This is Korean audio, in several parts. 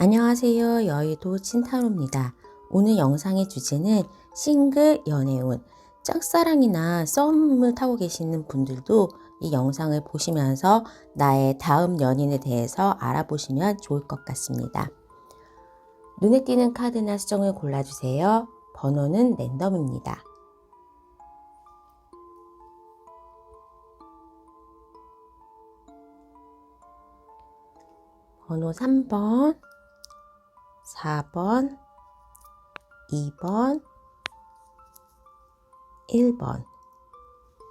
안녕하세요. 여의도 찐타로입니다. 오늘 영상의 주제는 싱글 연애운, 짝사랑이나 썸을 타고 계시는 분들도 이 영상을 보시면서 나의 다음 연인에 대해서 알아보시면 좋을 것 같습니다. 눈에 띄는 카드나 수정을 골라주세요. 번호는 랜덤입니다. 번호 3번, 4번, 2번, 1번.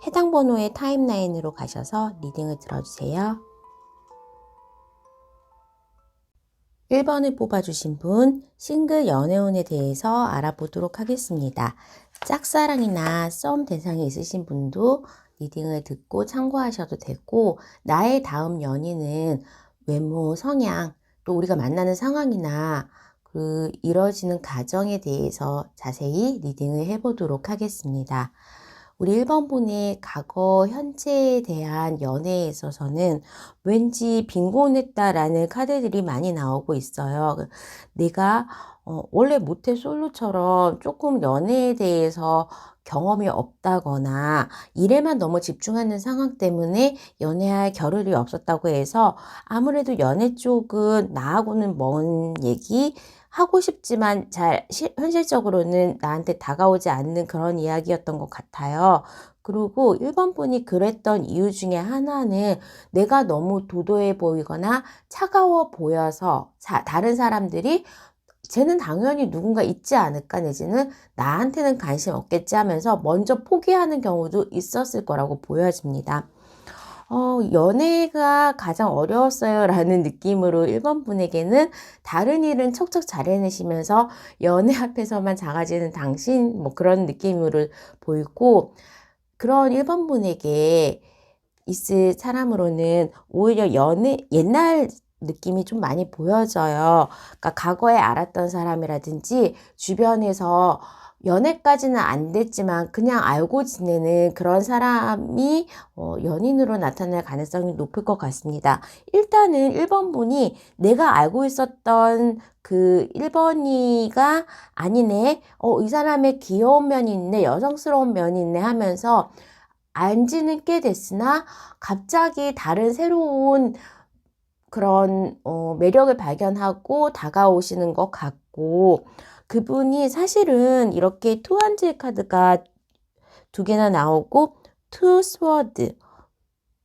해당 번호의 타임라인으로 가셔서 리딩을 들어주세요. 1번을 뽑아주신 분, 싱글 연애운에 대해서 알아보도록 하겠습니다. 짝사랑이나 썸 대상이 있으신 분도 리딩을 듣고 참고하셔도 되고, 나의 다음 연인은 외모, 성향, 또 우리가 만나는 상황이나 그 이뤄지는 과정에 대해서 자세히 리딩을 해보도록 하겠습니다. 우리 1번 분의 과거, 현재에 대한 연애에 있어서는 왠지 빈곤했다라는 카드들이 많이 나오고 있어요. 내가 원래 모태솔로처럼 조금 연애에 대해서 경험이 없다거나 일에만 너무 집중하는 상황 때문에 연애할 겨를이 없었다고 해서 아무래도 연애 쪽은 나하고는 먼 얘기 하고 싶지만 잘 현실적으로는 나한테 다가오지 않는 그런 이야기였던 것 같아요. 그리고 1번 분이 그랬던 이유 중에 하나는 내가 너무 도도해 보이거나 차가워 보여서 다른 사람들이 쟤는 당연히 누군가 있지 않을까 내지는 나한테는 관심 없겠지 하면서 먼저 포기하는 경우도 있었을 거라고 보여집니다. 연애가 가장 어려웠어요 라는 느낌으로 1번 분에게는 다른 일은 척척 잘 해내시면서 연애 앞에서만 작아지는 당신 뭐 그런 느낌으로 보이고, 그런 1번 분에게 있을 사람으로는 오히려 옛날 느낌이 좀 많이 보여져요. 그러니까 과거에 알았던 사람이라든지 주변에서 연애까지는 안 됐지만 그냥 알고 지내는 그런 사람이 연인으로 나타날 가능성이 높을 것 같습니다. 일단은 1번 분이 내가 알고 있었던 그 1번이가 아니네, 이 사람의 귀여운 면이 있네, 여성스러운 면이 있네 하면서 안지는 꽤 됐으나 갑자기 다른 새로운 그런 매력을 발견하고 다가오시는 것 같고, 그분이 사실은 이렇게 투한지 카드가 두 개나 나오고 투 스워드,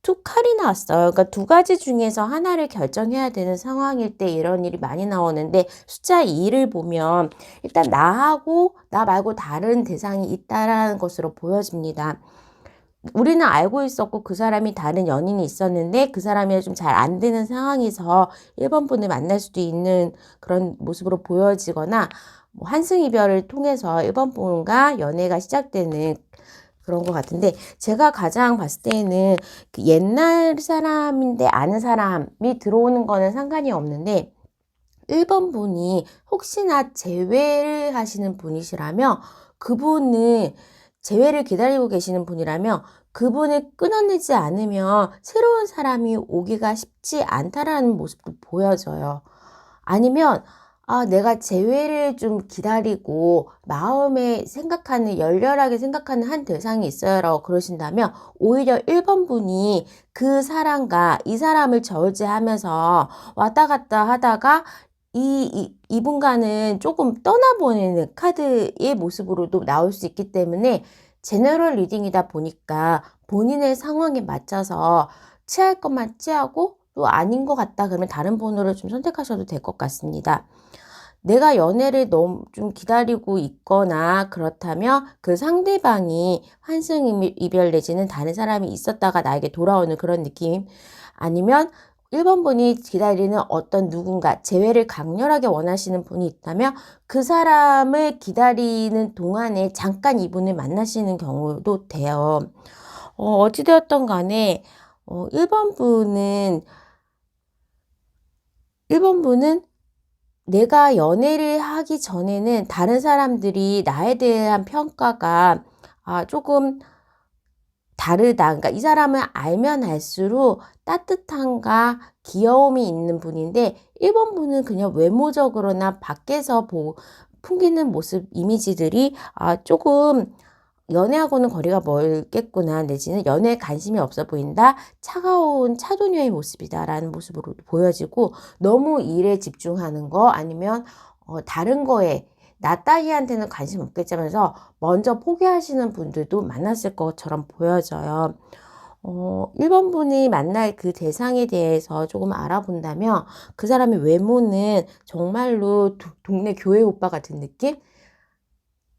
두 칼이 나왔어요. 그러니까 두 가지 중에서 하나를 결정해야 되는 상황일 때 이런 일이 많이 나오는데, 숫자 2를 보면 일단 나하고 나 말고 다른 대상이 있다라는 것으로 보여집니다. 우리는 알고 있었고 그 사람이 다른 연인이 있었는데 그 사람이 좀 잘 안 되는 상황에서 1번 분을 만날 수도 있는 그런 모습으로 보여지거나, 뭐 환승이별을 통해서 1번 분과 연애가 시작되는 그런 것 같은데, 제가 가장 봤을 때는 그 옛날 사람인데 아는 사람이 들어오는 거는 상관이 없는데, 1번 분이 혹시나 재회를 하시는 분이시라면, 그분은 재회를 기다리고 계시는 분이라면 그분을 끊어내지 않으면 새로운 사람이 오기가 쉽지 않다라는 모습도 보여져요. 아니면 내가 재회를 좀 기다리고 마음에 생각하는, 열렬하게 생각하는 한 대상이 있어요 라고 그러신다면, 오히려 1번 분이 그 사람과 이 사람을 저울질하면서 왔다 갔다 하다가 이분과는 조금 떠나보내는 카드의 모습으로도 나올 수 있기 때문에, 제너럴 리딩이다 보니까 본인의 상황에 맞춰서 취할 것만 취하고, 또 아닌 것 같다 그러면 다른 번호를 좀 선택하셔도 될 것 같습니다. 내가 연애를 너무 좀 기다리고 있거나 그렇다면 그 상대방이 환승 이별 내지는 다른 사람이 있었다가 나에게 돌아오는 그런 느낌, 아니면 1번 분이 기다리는 어떤 누군가, 재회를 강렬하게 원하시는 분이 있다면 그 사람을 기다리는 동안에 잠깐 이분을 만나시는 경우도 돼요. 어찌되었던 간에 1번 분은 내가 연애를 하기 전에는 다른 사람들이 나에 대한 평가가 조금 다르다. 그러니까 이 사람을 알면 알수록 따뜻함과 귀여움이 있는 분인데 1번 분은 그냥 외모적으로나 밖에서 풍기는 모습 이미지들이 조금 연애하고는 거리가 멀겠구나 내지는 연애에 관심이 없어 보인다. 차가운 차도녀의 모습이다라는 모습으로 보여지고 너무 일에 집중하는 거 아니면 다른 거에 나 따위한테는 관심 없겠지만서 먼저 포기하시는 분들도 만났을 것처럼 보여져요. 1번 분이 만날 그 대상에 대해서 조금 알아본다면 그 사람의 외모는 정말로 동네 교회 오빠 같은 느낌?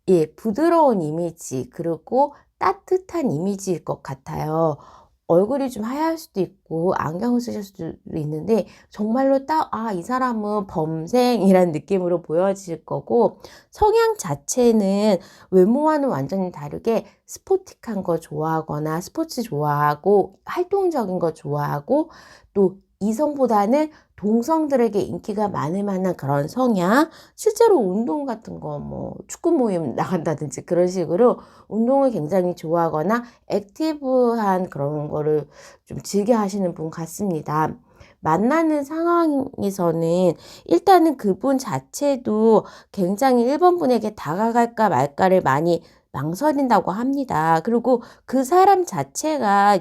예, 부드러운 이미지, 그리고 따뜻한 이미지일 것 같아요. 얼굴이 좀 하얄 수도 있고, 안경을 쓰실 수도 있는데, 정말로 이 사람은 범생이란 느낌으로 보여질 거고, 성향 자체는 외모와는 완전히 다르게 스포틱한 거 좋아하거나, 스포츠 좋아하고, 활동적인 거 좋아하고, 또 이성보다는 동성들에게 인기가 많을 만한 그런 성향, 실제로 운동 같은 거, 축구 모임 나간다든지 그런 식으로 운동을 굉장히 좋아하거나 액티브한 그런 거를 좀 즐겨 하시는 분 같습니다. 만나는 상황에서는 일단은 그분 자체도 굉장히 1번 분에게 다가갈까 말까를 많이 망설인다고 합니다. 그리고 그 사람 자체가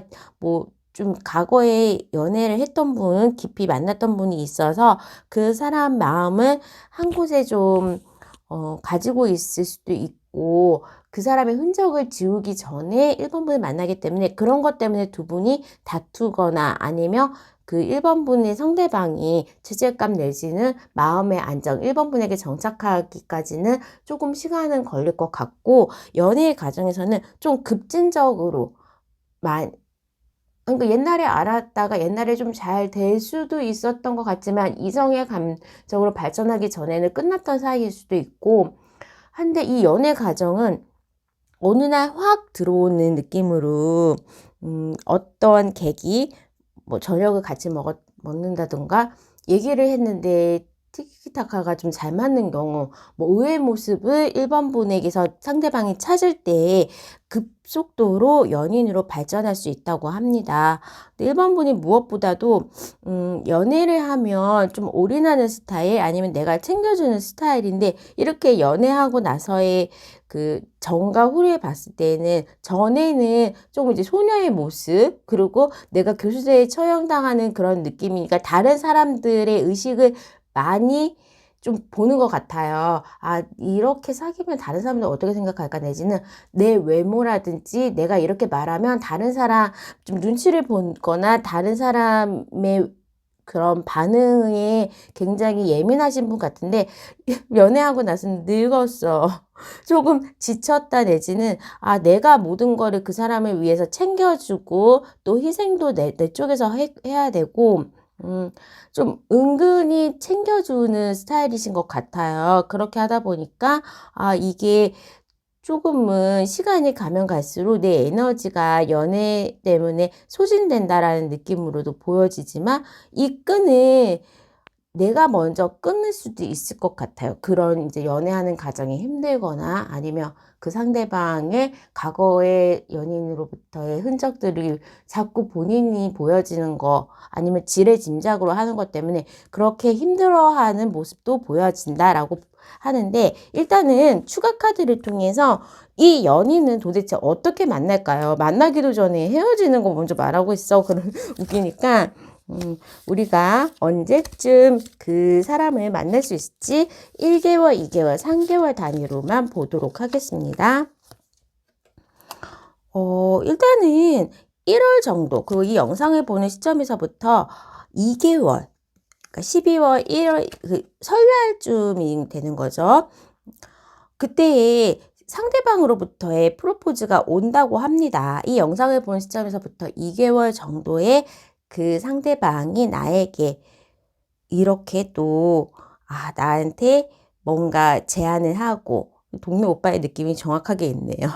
좀 과거에 연애를 했던 분, 깊이 만났던 분이 있어서 그 사람 마음을 한 곳에 좀 가지고 있을 수도 있고, 그 사람의 흔적을 지우기 전에 1번 분을 만나기 때문에 그런 것 때문에 두 분이 다투거나 아니면 그 1번 분의 상대방이 죄책감 내지는 마음의 안정, 1번 분에게 정착하기까지는 조금 시간은 걸릴 것 같고, 연애의 과정에서는 좀 급진적으로 그러니까 옛날에 알았다가 옛날에 좀 잘 될 수도 있었던 것 같지만 이성의 감정으로 발전하기 전에는 끝났던 사이일 수도 있고 한데, 이 연애 과정은 어느 날 확 들어오는 느낌으로 어떤 계기, 저녁을 같이 먹는다든가 얘기를 했는데 티키타카가 좀 잘 맞는 경우, 의외의 모습을 1번 분에게서 상대방이 찾을 때 급속도로 연인으로 발전할 수 있다고 합니다. 1번 분이 무엇보다도 연애를 하면 좀 올인하는 스타일 아니면 내가 챙겨주는 스타일인데, 이렇게 연애하고 나서의 그 전과 후를 봤을 때는 전에는 조금 이제 소녀의 모습, 그리고 내가 교수대에 처형당하는 그런 느낌이니까 다른 사람들의 의식을 많이 좀 보는 것 같아요. 이렇게 사귀면 다른 사람들 어떻게 생각할까 내지는 내 외모라든지 내가 이렇게 말하면 다른 사람 좀 눈치를 보거나 다른 사람의 그런 반응에 굉장히 예민하신 분 같은데 연애하고 나서는 늙었어. 조금 지쳤다 내지는 내가 모든 거를 그 사람을 위해서 챙겨주고 또 희생도 내 쪽에서 해야 되고 좀 은근히 챙겨주는 스타일이신 것 같아요. 그렇게 하다 보니까 이게 조금은 시간이 가면 갈수록 내 에너지가 연애 때문에 소진된다라는 느낌으로도 보여지지만 이 끈을 내가 먼저 끊을 수도 있을 것 같아요. 그런 이제 연애하는 과정이 힘들거나 아니면 그 상대방의 과거의 연인으로부터의 흔적들이 자꾸 본인이 보여지는 거 아니면 지레짐작으로 하는 것 때문에 그렇게 힘들어하는 모습도 보여진다라고 하는데, 일단은 추가 카드를 통해서 이 연인은 도대체 어떻게 만날까요? 만나기도 전에 헤어지는 거 먼저 말하고 있어. 그럼 웃기니까. 우리가 언제쯤 그 사람을 만날 수 있을지 1개월, 2개월, 3개월 단위로만 보도록 하겠습니다. 일단은 1월 정도, 그리고 이 영상을 보는 시점에서부터 2개월, 그러니까 12월, 1월, 설날쯤이 되는 거죠. 그때에 상대방으로부터의 프로포즈가 온다고 합니다. 이 영상을 보는 시점에서부터 2개월 정도의 그 상대방이 나에게 이렇게 또 나한테 뭔가 제안을 하고, 동네 오빠의 느낌이 정확하게 있네요.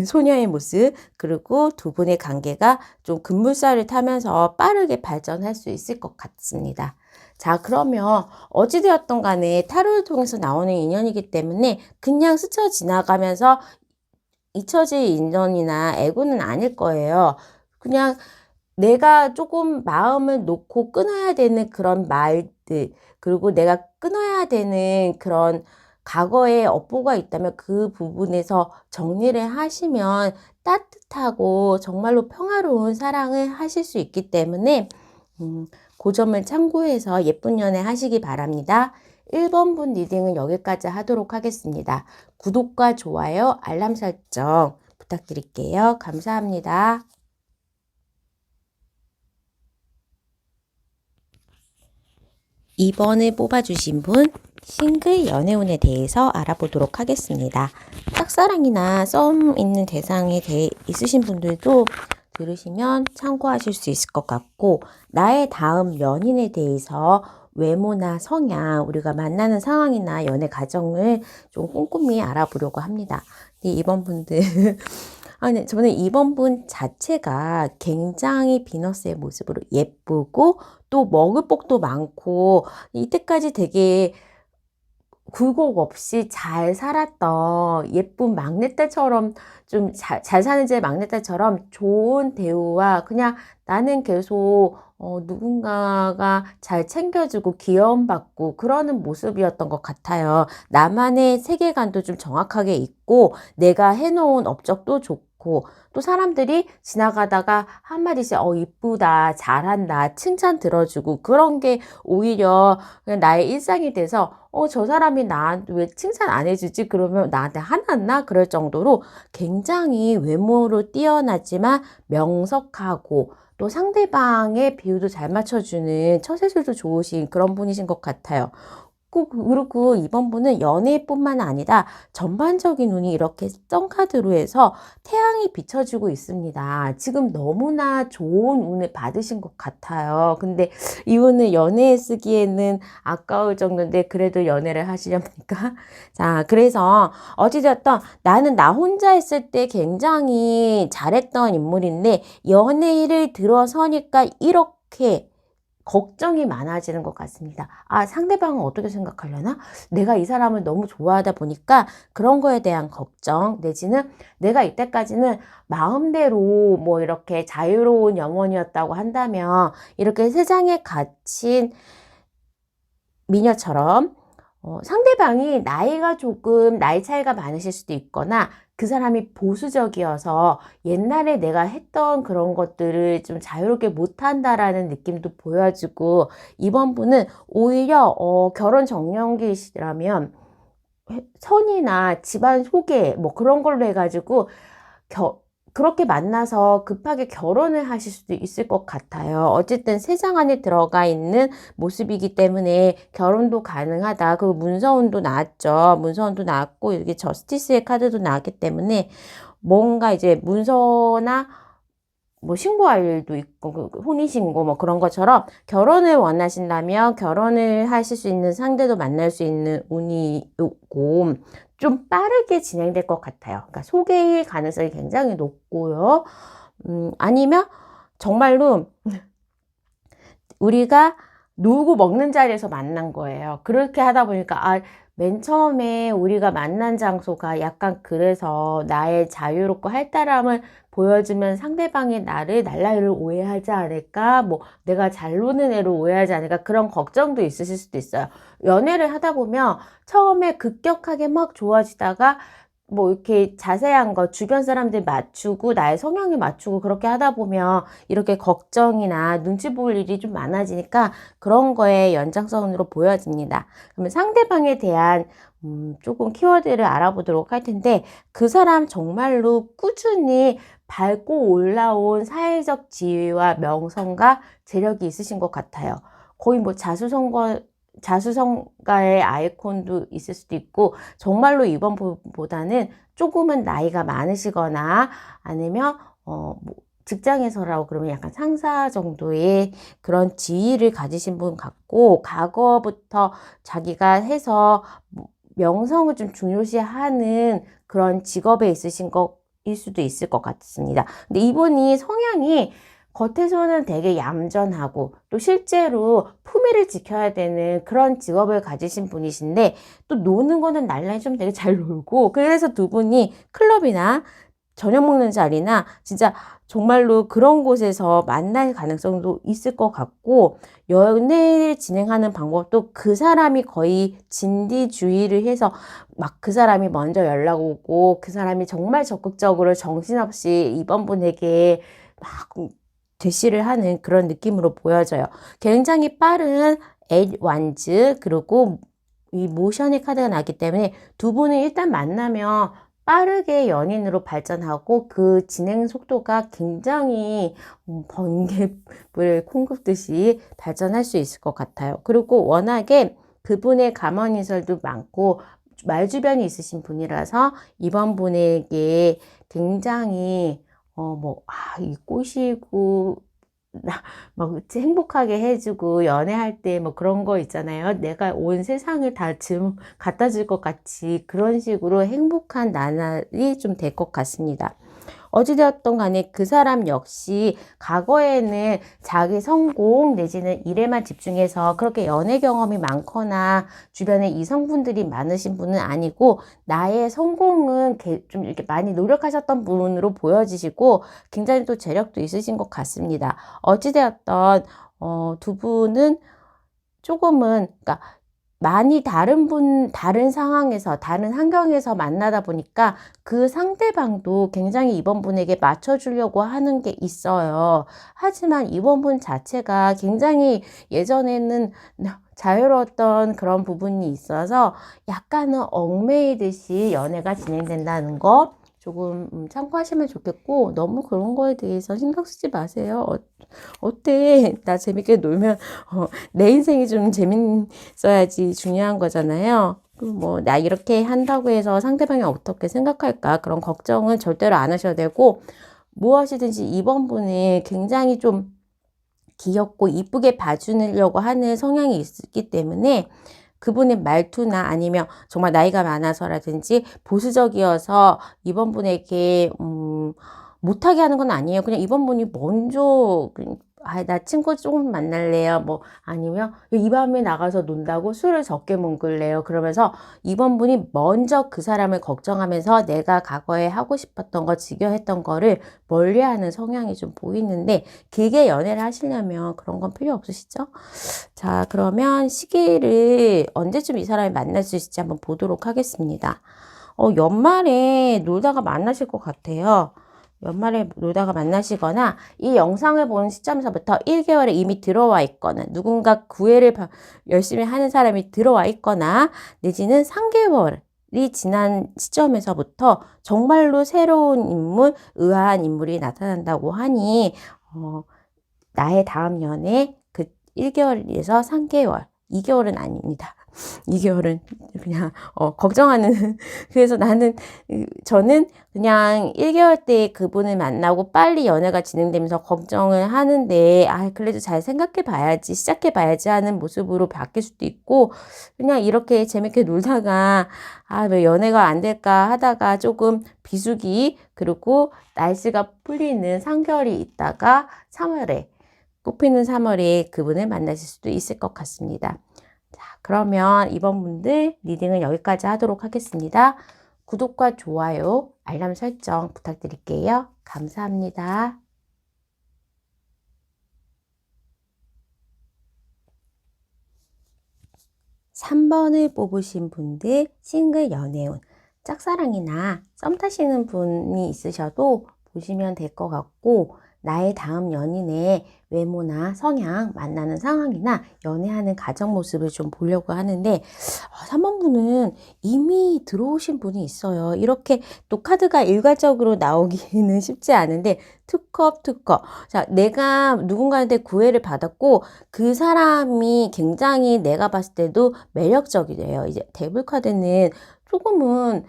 소녀의 모습, 그리고 두 분의 관계가 좀 급물살을 타면서 빠르게 발전할 수 있을 것 같습니다. 자, 그러면 어찌되었던 간에 타로를 통해서 나오는 인연이기 때문에 그냥 스쳐 지나가면서 잊혀질 인연이나 애고는 아닐 거예요. 그냥 내가 조금 마음을 놓고 끊어야 되는 그런 말들, 그리고 내가 끊어야 되는 그런 과거의 업보가 있다면 그 부분에서 정리를 하시면 따뜻하고 정말로 평화로운 사랑을 하실 수 있기 때문에 그 점을 참고해서 예쁜 연애 하시기 바랍니다. 1번 분 리딩은 여기까지 하도록 하겠습니다. 구독과 좋아요, 알람 설정 부탁드릴게요. 감사합니다. 2번을 뽑아주신 분, 싱글 연애운에 대해서 알아보도록 하겠습니다. 짝사랑이나 썸 있는 대상에 있으신 분들도 들으시면 참고하실 수 있을 것 같고, 나의 다음 연인에 대해서 외모나 성향, 우리가 만나는 상황이나 연애 과정을 좀 꼼꼼히 알아보려고 합니다. 근데 이번 분들 아니, 저는 이번 분 자체가 굉장히 비너스의 모습으로 예쁘고 또 먹을 복도 많고 이때까지 되게 굴곡 없이 잘 살았던 예쁜 막내딸처럼 좀 잘 사는 제 막내딸처럼 좋은 대우와 그냥 나는 계속 누군가가 잘 챙겨주고 귀여움받고 그러는 모습이었던 것 같아요. 나만의 세계관도 좀 정확하게 있고 내가 해놓은 업적도 좋고 또 사람들이 지나가다가 한마디씩 이쁘다, 잘한다, 칭찬 들어주고 그런 게 오히려 그냥 나의 일상이 돼서 저 사람이 나한테 왜 칭찬 안 해주지? 그러면 나한테 화났나? 그럴 정도로 굉장히 외모로 뛰어나지만 명석하고 또 상대방의 비율도 잘 맞춰주는 처세술도 좋으신 그런 분이신 것 같아요. 그리고 이번 분은 연애뿐만 아니라 전반적인 운이 이렇게 썬카드로 해서 태양이 비춰지고 있습니다. 지금 너무나 좋은 운을 받으신 것 같아요. 근데 이 운을 연애에 쓰기에는 아까울 정도인데 그래도 연애를 하시렵니까? 자, 그래서 어찌되었던 나는 나 혼자 했을 때 굉장히 잘했던 인물인데 연애를 들어서니까 이렇게 걱정이 많아지는 것 같습니다. 상대방은 어떻게 생각하려나? 내가 이 사람을 너무 좋아하다 보니까 그런 거에 대한 걱정, 내지는 내가 이때까지는 마음대로 뭐 이렇게 자유로운 영혼이었다고 한다면 이렇게 세상에 갇힌 미녀처럼 상대방이 나이 차이가 많으실 수도 있거나 그 사람이 보수적이어서 옛날에 내가 했던 그런 것들을 좀 자유롭게 못한다라는 느낌도 보여주고 이번 분은 오히려 결혼 정년기시라면 선이나 집안 소개 뭐 그런 걸로 해가지고 그렇게 만나서 급하게 결혼을 하실 수도 있을 것 같아요. 어쨌든 세상 안에 들어가 있는 모습이기 때문에 결혼도 가능하다. 그리고 문서운도 나왔죠. 문서운도 나왔고 여기 저스티스의 카드도 나왔기 때문에 뭔가 이제 문서나 뭐 신고할 일도 있고 혼인신고 뭐 그런 것처럼 결혼을 원하신다면 결혼을 하실 수 있는 상대도 만날 수 있는 운이 있고 좀 빠르게 진행될 것 같아요. 그러니까 소개일 가능성이 굉장히 높고요. 아니면 정말로 우리가 놀고 먹는 자리에서 만난 거예요. 그렇게 하다 보니까 맨 처음에 우리가 만난 장소가 약간 그래서 나의 자유롭고 활달함을 보여주면 상대방이 나를 날라이를 오해하지 않을까? 뭐 내가 잘 노는 애를 오해하지 않을까? 그런 걱정도 있으실 수도 있어요. 연애를 하다 보면 처음에 급격하게 막 좋아지다가 뭐 이렇게 자세한 거 주변 사람들 맞추고 나의 성향에 맞추고 그렇게 하다 보면 이렇게 걱정이나 눈치 볼 일이 좀 많아지니까 그런 거에 연장선으로 보여집니다. 그러면 상대방에 대한 조금 키워드를 알아보도록 할 텐데 그 사람 정말로 꾸준히 밟고 올라온 사회적 지위와 명성과 재력이 있으신 것 같아요. 거의 뭐 자수성가의 아이콘도 있을 수도 있고 정말로 이번 보다는 조금은 나이가 많으시거나 아니면 뭐 직장에서라고 그러면 약간 상사 정도의 그런 지위를 가지신 분 같고 과거부터 자기가 해서 명성을 좀 중요시하는 그런 직업에 있으신 것일 수도 있을 것 같습니다. 근데 이분이 성향이 겉에서는 되게 얌전하고 또 실제로 품위를 지켜야 되는 그런 직업을 가지신 분이신데 또 노는 거는 날라리 좀 되게 잘 놀고 그래서 두 분이 클럽이나 저녁 먹는 자리나 진짜 정말로 그런 곳에서 만날 가능성도 있을 것 같고 연애를 진행하는 방법도 그 사람이 거의 진디주의를 해서 막 그 사람이 먼저 연락 오고 그 사람이 정말 적극적으로 정신없이 이번 분에게 막 대시를 하는 그런 느낌으로 보여져요. 굉장히 빠른 앳완즈 그리고 이 모션의 카드가 나기 때문에 두 분은 일단 만나면 빠르게 연인으로 발전하고 그 진행 속도가 굉장히 번개불 콩국듯이 발전할 수 있을 것 같아요. 그리고 워낙에 그분의 감언인설도 많고 말주변이 있으신 분이라서 이번 분에게 굉장히 이 꼬시고 막 행복하게 해주고 연애할 때 뭐 그런 거 있잖아요. 내가 온 세상을 다 지금 갖다 줄 것 같이 그런 식으로 행복한 나날이 좀 될 것 같습니다. 어찌되었던 간에 그 사람 역시 과거에는 자기 성공 내지는 일에만 집중해서 그렇게 연애 경험이 많거나 주변에 이성분들이 많으신 분은 아니고 나의 성공은 좀 이렇게 많이 노력하셨던 분으로 보여지시고 굉장히 또 재력도 있으신 것 같습니다. 어찌되었던 두 분은 조금은 그러니까 많이 다른 상황에서, 다른 환경에서 만나다 보니까 그 상대방도 굉장히 이번 분에게 맞춰주려고 하는 게 있어요. 하지만 이번 분 자체가 굉장히 예전에는 자유로웠던 그런 부분이 있어서 약간은 얽매이듯이 연애가 진행된다는 거 조금 참고하시면 좋겠고 너무 그런 거에 대해서 신경 쓰지 마세요. 어때? 나 재밌게 놀면 내 인생이 좀 재밌어야지 중요한 거잖아요. 나 이렇게 한다고 해서 상대방이 어떻게 생각할까? 그런 걱정은 절대로 안 하셔도 되고, 무엇이든지 이번 분이 굉장히 좀 귀엽고 이쁘게 봐주려고 하는 성향이 있기 때문에 그분의 말투나 아니면 정말 나이가 많아서라든지 보수적이어서 이번 분에게, 못하게 하는 건 아니에요. 그냥 이번 분이 먼저 나 친구 조금 만날래요. 아니면 이 밤에 나가서 논다고 술을 적게 먹을래요. 그러면서 이번 분이 먼저 그 사람을 걱정하면서 내가 과거에 하고 싶었던 거, 즐겨 했던 거를 멀리하는 성향이 좀 보이는데 길게 연애를 하시려면 그런 건 필요 없으시죠? 자, 그러면 시기를 언제쯤 이 사람이 만날 수 있을지 한번 보도록 하겠습니다. 연말에 놀다가 만나실 것 같아요. 연말에 놀다가 만나시거나 이 영상을 보는 시점에서부터 1개월에 이미 들어와 있거나 누군가 구애를 열심히 하는 사람이 들어와 있거나 내지는 3개월이 지난 시점에서부터 정말로 새로운 인물, 의아한 인물이 나타난다고 하니 나의 다음 연애 그 1개월에서 3개월, 2개월은 아닙니다. 2개월은 그냥 걱정하는 그래서 저는 그냥 1개월 때 그분을 만나고 빨리 연애가 진행되면서 걱정을 하는데 그래도 잘 생각해 봐야지 시작해 봐야지 하는 모습으로 바뀔 수도 있고 그냥 이렇게 재밌게 놀다가 왜 연애가 안 될까 하다가 조금 비수기 그리고 날씨가 풀리는 3개월이 있다가 3월에 꽃피는 3월에 그분을 만나실 수도 있을 것 같습니다. 그러면 이번 분들 리딩은 여기까지 하도록 하겠습니다. 구독과 좋아요, 알람 설정 부탁드릴게요. 감사합니다. 3번을 뽑으신 분들 싱글 연애운, 짝사랑이나 썸 타시는 분이 있으셔도 보시면 될 것 같고 나의 다음 연인의 외모나 성향, 만나는 상황이나 연애하는 가정 모습을 좀 보려고 하는데 3번 분은 이미 들어오신 분이 있어요. 이렇게 또 카드가 일괄적으로 나오기는 쉽지 않은데 투컵. 자, 내가 누군가한테 구애를 받았고 그 사람이 굉장히 내가 봤을 때도 매력적이래요. 이제 데블 카드는 조금은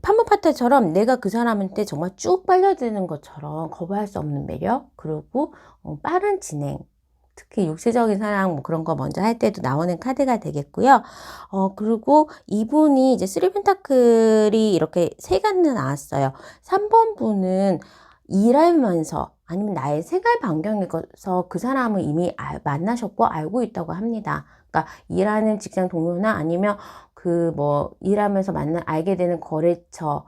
판무 파트처럼 내가 그 사람한테 정말 쭉 빨려드는 것처럼 거부할 수 없는 매력 그리고 빠른 진행 특히 육체적인 사랑 그런 거 먼저 할 때도 나오는 카드가 되겠고요. 그리고 이분이 이제 3펜타클이 이렇게 세 가지 나왔어요. 3번 분은 일하면서 아니면 나의 생활 반경에서 그 사람을 이미 만나셨고 알고 있다고 합니다. 그러니까 일하는 직장 동료나 아니면 그 뭐 일하면서 알게 되는 거래처,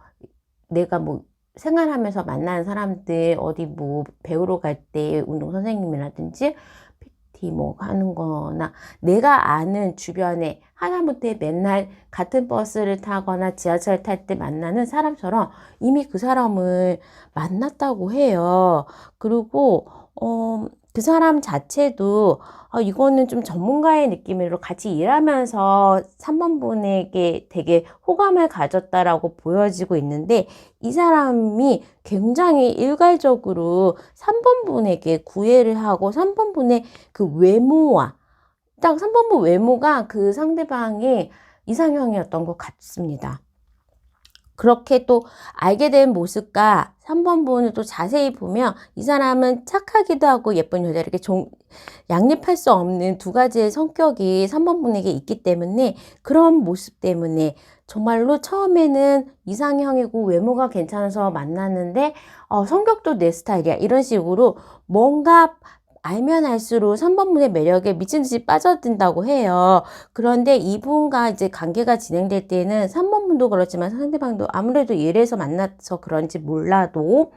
내가 뭐 생활하면서 만나는 사람들, 어디 뭐 배우러 갈 때 운동 선생님이라든지 PT 뭐 하는 거나, 내가 아는 주변에 하다못해 맨날 같은 버스를 타거나 지하철 탈 때 만나는 사람처럼 이미 그 사람을 만났다고 해요. 그리고 그 사람 자체도 이거는 좀 전문가의 느낌으로 같이 일하면서 3번 분에게 되게 호감을 가졌다라고 보여지고 있는데, 이 사람이 굉장히 일괄적으로 3번 분에게 구애를 하고 3번 분의 그 외모와, 딱 3번 분 외모가 그 상대방의 이상형이었던 것 같습니다. 그렇게 또 알게 된 모습과 3번 분을 또 자세히 보면 이 사람은 착하기도 하고 예쁜 여자, 이렇게 양립할 수 없는 두 가지의 성격이 3번 분에게 있기 때문에, 그런 모습 때문에 정말로 처음에는 이상형이고 외모가 괜찮아서 만났는데 성격도 내 스타일이야, 이런 식으로 뭔가 알면 알수록 3번 분의 매력에 미친 듯이 빠져든다고 해요. 그런데 이분과 이제 관계가 진행될 때는 3번 분도 그렇지만 상대방도 아무래도 이래서 만나서 그런지 몰라도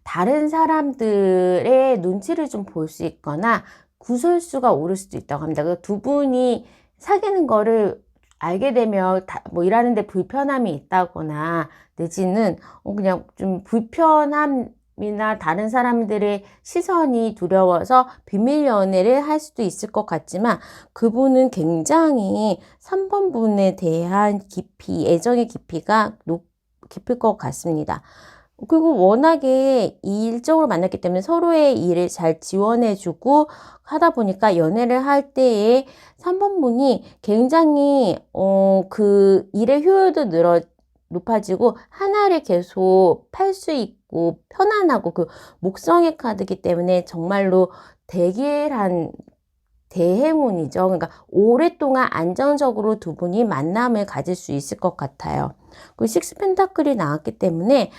다른 사람들의 눈치를 좀 볼 수 있거나 구설수가 오를 수도 있다고 합니다. 그 두 분이 사귀는 거를 알게 되면 뭐 일하는데 불편함이 있다거나, 내지는 그냥 좀 불편함이나 다른 사람들의 시선이 두려워서 비밀 연애를 할 수도 있을 것 같지만, 그분은 굉장히 3번 분에 대한 애정의 깊이가 깊을 것 같습니다. 그리고 워낙에 일적으로 만났기 때문에 서로의 일을 잘 지원해주고 하다 보니까 연애를 할 때에 3번 분이 굉장히 그 일의 효율도 높아지고 하나를 계속 팔 수 있고 편안하고, 그 목성의 카드이기 때문에 정말로 대길한 대행운이죠. 그러니까 오랫동안 안정적으로 두 분이 만남을 가질 수 있을 것 같아요. 그 식스 펜타클이 나왔기 때문에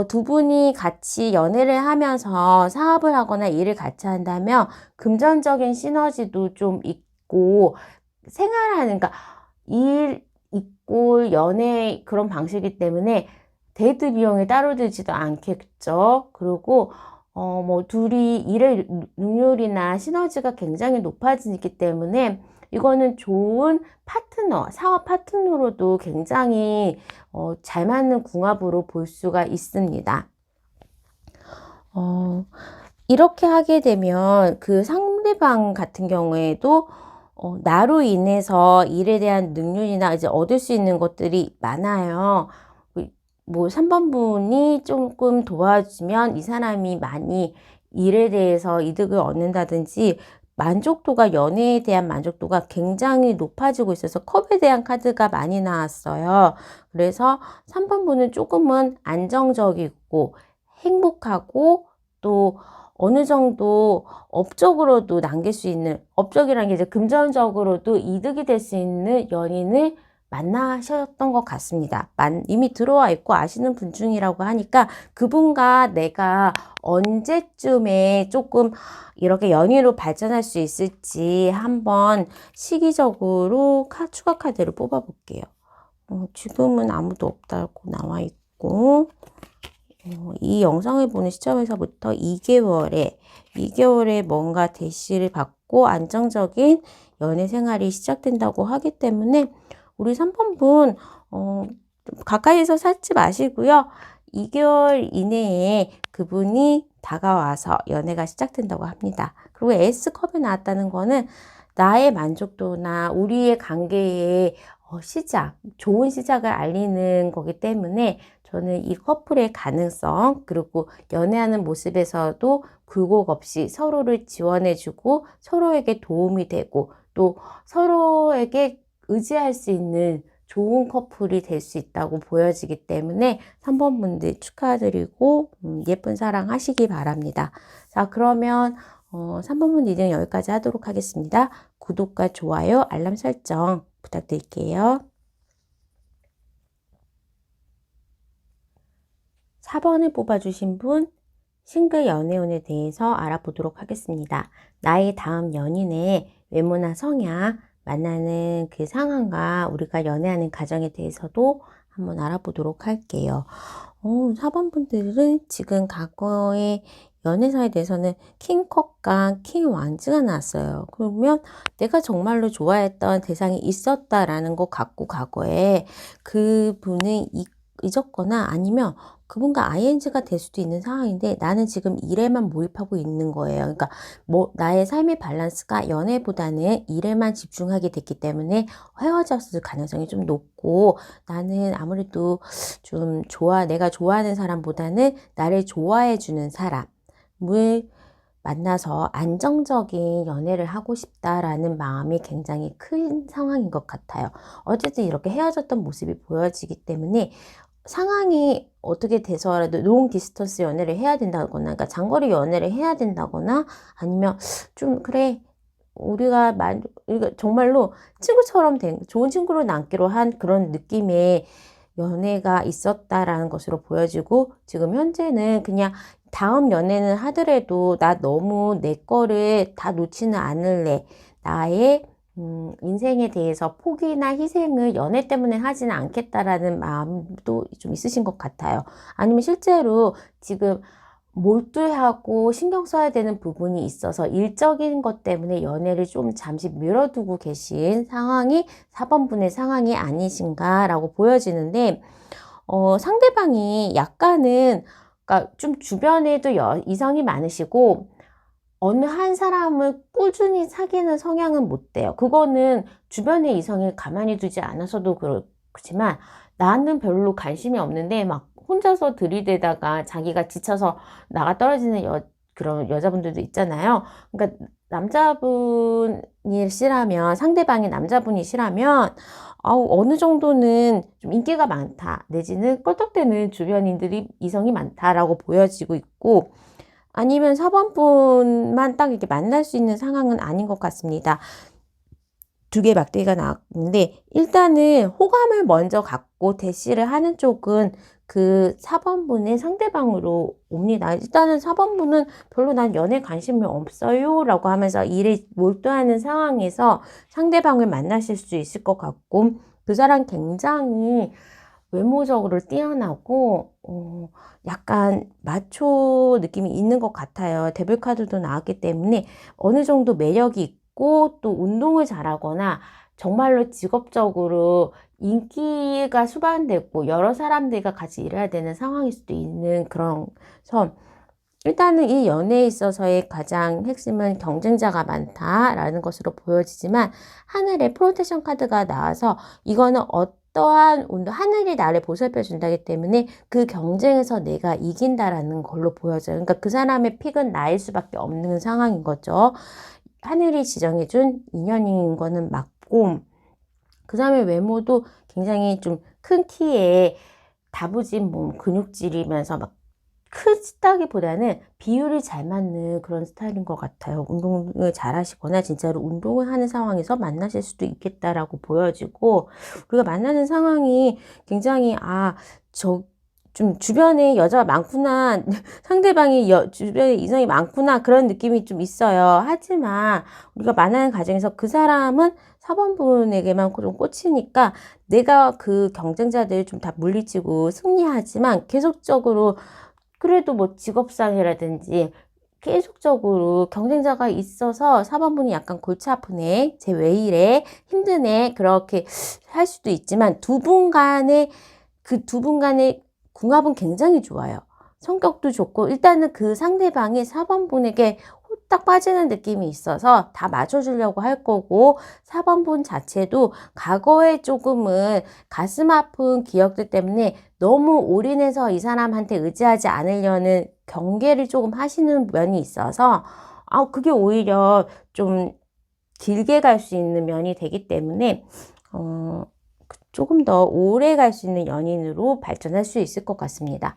두 분이 같이 연애를 하면서 사업을 하거나 일을 같이 한다면 금전적인 시너지도 좀 있고, 생활하는, 그러니까 일 있고 연애 그런 방식이기 때문에 데이트 비용이 따로 들지도 않겠죠. 그리고 뭐 둘이 일의 능률이나 시너지가 굉장히 높아지기 때문에 이거는 좋은 파트너, 사업 파트너로도 굉장히 잘 맞는 궁합으로 볼 수가 있습니다. 이렇게 하게 되면 그 상대방 같은 경우에도 나로 인해서 일에 대한 능률이나 이제 얻을 수 있는 것들이 많아요. 뭐 3번 분이 조금 도와주면 이 사람이 많이 일에 대해서 이득을 얻는다든지, 만족도가, 연애에 대한 만족도가 굉장히 높아지고 있어서 컵에 대한 카드가 많이 나왔어요. 그래서 3번 분은 조금은 안정적이고 행복하고, 또 어느 정도 업적으로도 남길 수 있는, 업적이라는 게 이제 금전적으로도 이득이 될 수 있는 연인을 만나셨던 것 같습니다. 이미 들어와 있고 아시는 분 중이라고 하니까 그분과 내가 언제쯤에 조금 이렇게 연인으로 발전할 수 있을지 한번 시기적으로 추가 카드를 뽑아 볼게요. 지금은 아무도 없다고 나와 있고, 이 영상을 보는 시점에서부터 2개월에 뭔가 대시를 받고 안정적인 연애 생활이 시작된다고 하기 때문에, 우리 3번 분 가까이서 찾지 마시고요. 2개월 이내에 그분이 다가와서 연애가 시작된다고 합니다. 그리고 S컵에 나왔다는 거는 나의 만족도나 우리의 관계의 좋은 시작을 알리는 거기 때문에, 저는 이 커플의 가능성, 그리고 연애하는 모습에서도 굴곡 없이 서로를 지원해주고 서로에게 도움이 되고, 또 서로에게 의지할 수 있는 좋은 커플이 될 수 있다고 보여지기 때문에 3번 분들 축하드리고 예쁜 사랑 하시기 바랍니다. 자, 그러면 3번 분 리딩 여기까지 하도록 하겠습니다. 구독과 좋아요, 알람 설정 부탁드릴게요. 4번을 뽑아주신 분, 싱글 연애운에 대해서 알아보도록 하겠습니다. 나의 다음 연인의 외모나 성향, 만나는 그 상황과 우리가 연애하는 과정에 대해서도 한번 알아보도록 할게요. 4번분들은 지금 과거의 연애사에 대해서는 킹컵과 킹왕즈가 나왔어요. 그러면 내가 정말로 좋아했던 대상이 있었다라는 것 같고 과거에 그분을 잊었거나 아니면 그분과 ING가 될 수도 있는 상황인데 나는 지금 일에만 몰입하고 있는 거예요. 그러니까 뭐 나의 삶의 밸런스가 연애보다는 일에만 집중하게 됐기 때문에 헤어졌을 가능성이 좀 높고 나는 아무래도 좀 내가 좋아하는 사람보다는 나를 좋아해 주는 사람을 만나서 안정적인 연애를 하고 싶다라는 마음이 굉장히 큰 상황인 것 같아요. 어쨌든 이렇게 헤어졌던 모습이 보여지기 때문에 상황이 어떻게 돼서라도 롱 디스턴스 연애를 해야 된다거나, 그러니까 장거리 연애를 해야 된다거나, 아니면 좀, 그래, 우리가 정말로 친구처럼 좋은 친구로 남기로 한 그런 느낌의 연애가 있었다라는 것으로 보여지고, 지금 현재는 그냥 다음 연애는 하더라도 나 너무 내 거를 다 놓지는 않을래. 나의 인생에 대해서 포기나 희생을 연애 때문에 하지는 않겠다라는 마음도 좀 있으신 것 같아요. 아니면 실제로 지금 몰두하고 신경 써야 되는 부분이 있어서 일적인 것 때문에 연애를 좀 잠시 미뤄두고 계신 상황이 4번분의 상황이 아니신가라고 보여지는데, 상대방이 약간은, 그러니까 좀 주변에도 이성이 많으시고, 어느 한 사람을 꾸준히 사귀는 성향은 못 돼요. 그거는 주변의 이성을 가만히 두지 않아서도 그렇지만 나는 별로 관심이 없는데 막 혼자서 들이대다가 자기가 지쳐서 나가 떨어지는 그런 여자분들도 있잖아요. 그러니까 남자분이 싫으면, 상대방이 남자분이시라면 어느 정도는 좀 인기가 많다 내지는 껄떡대는 주변인들이 이성이 많다라고 보여지고 있고, 아니면 4번분만 딱 이렇게 만날 수 있는 상황은 아닌 것 같습니다. 두 개의 막대기가 나왔는데, 일단은 호감을 먼저 갖고 대시를 하는 쪽은 그 4번분의 상대방으로 옵니다. 일단은 4번분은 별로 난 연애 관심이 없어요 라고 하면서 일에 몰두하는 상황에서 상대방을 만나실 수 있을 것 같고, 그 사람 굉장히 외모적으로 뛰어나고 약간 마초 느낌이 있는 것 같아요. 데빌 카드도 나왔기 때문에 어느 정도 매력이 있고 또 운동을 잘하거나 정말로 직업적으로 인기가 수반되고 여러 사람들과 같이 일해야 되는 상황일 수도 있는 그런 선. 일단은 이 연애에 있어서의 가장 핵심은 경쟁자가 많다라는 것으로 보여지지만 하늘에 프로텍션 카드가 나와서 이거는 어떠한 하늘이 나를 보살펴 준다기 때문에 그 경쟁에서 내가 이긴다라는 걸로 보여져요. 그러니까 그 사람의 픽은 나일 수밖에 없는 상황인 거죠. 하늘이 지정해준 인연인 거는 맞고, 그 사람의 외모도 굉장히 좀 큰 키에 다부진 몸, 근육질이면서 막 크다기보다는 비율이 잘 맞는 그런 스타일인 것 같아요. 운동을 잘 하시거나 진짜로 운동을 하는 상황에서 만나실 수도 있겠다라고 보여지고, 우리가 만나는 상황이 굉장히 좀 주변에 여자가 많구나, 상대방이 주변에 이성이 많구나, 그런 느낌이 좀 있어요. 하지만 우리가 만나는 과정에서 그 사람은 4번분에게만 좀 꽂히니까 내가 그 경쟁자들 좀 다 물리치고 승리하지만 계속적으로 그래도 뭐 직업상이라든지 계속적으로 경쟁자가 있어서 4번분이 약간 골치 아프네, 쟤 왜 이래, 힘드네, 그렇게 할 수도 있지만 두 분 간의 궁합은 굉장히 좋아요. 성격도 좋고 일단은 그 상대방이 4번분에게 홀딱 빠지는 느낌이 있어서 다 맞춰주려고 할 거고, 4번분 자체도 과거에 조금은 가슴 아픈 기억들 때문에 너무 올인해서 이 사람한테 의지하지 않으려는 경계를 조금 하시는 면이 있어서 그게 오히려 좀 길게 갈 수 있는 면이 되기 때문에 조금 더 오래 갈 수 있는 연인으로 발전할 수 있을 것 같습니다.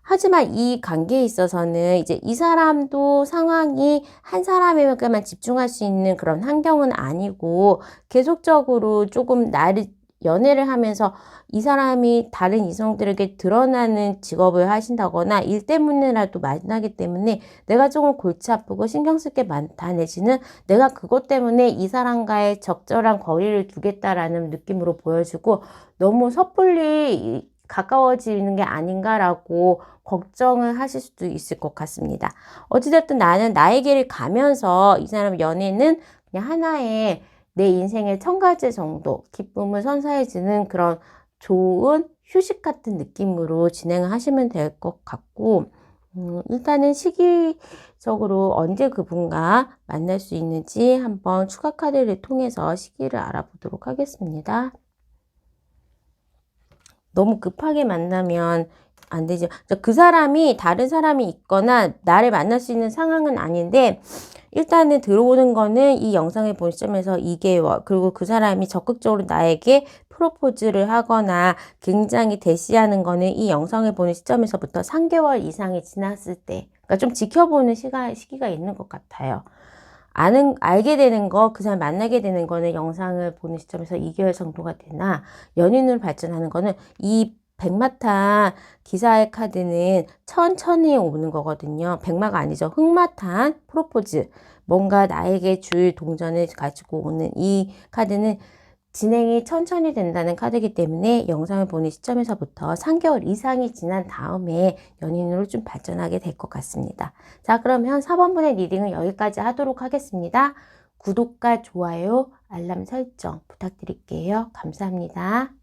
하지만 이 관계에 있어서는 이제 이 사람도 상황이 한 사람에게만 집중할 수 있는 그런 환경은 아니고 계속적으로 조금 나를 연애를 하면서 이 사람이 다른 이성들에게 드러나는 직업을 하신다거나 일 때문에라도 만나기 때문에 내가 조금 골치 아프고 신경 쓸 게 많다 내지는 내가 그것 때문에 이 사람과의 적절한 거리를 두겠다라는 느낌으로 보여지고 너무 섣불리 가까워지는 게 아닌가라고 걱정을 하실 수도 있을 것 같습니다. 어찌됐든 나는 나의 길을 가면서 이 사람 연애는 그냥 하나의 내 인생의 첨가제 정도 기쁨을 선사해주는 그런 좋은 휴식 같은 느낌으로 진행을 하시면 될 것 같고 일단은 시기적으로 언제 그분과 만날 수 있는지 한번 추가 카드를 통해서 시기를 알아보도록 하겠습니다. 너무 급하게 만나면 안 되죠. 그 사람이 다른 사람이 있거나 나를 만날 수 있는 상황은 아닌데 일단은 들어오는 거는 이 영상을 본 시점에서 2개월 그리고 그 사람이 적극적으로 나에게 프로포즈를 하거나 굉장히 대시하는 거는 이 영상을 보는 시점에서부터 3개월 이상이 지났을 때 그러니까 좀 지켜보는 시기가 있는 것 같아요. 알게 되는 거, 그 사람 만나게 되는 거는 영상을 보는 시점에서 2개월 정도가 되나, 연인으로 발전하는 거는 이 백마탄 기사의 카드는 천천히 오는 거거든요. 백마가 아니죠. 흑마탄 프로포즈. 뭔가 나에게 줄 동전을 가지고 오는 이 카드는 진행이 천천히 된다는 카드이기 때문에 영상을 보는 시점에서부터 3개월 이상이 지난 다음에 연인으로 좀 발전하게 될 것 같습니다. 자, 그러면 4번분의 리딩은 여기까지 하도록 하겠습니다. 구독과 좋아요, 알람 설정 부탁드릴게요. 감사합니다.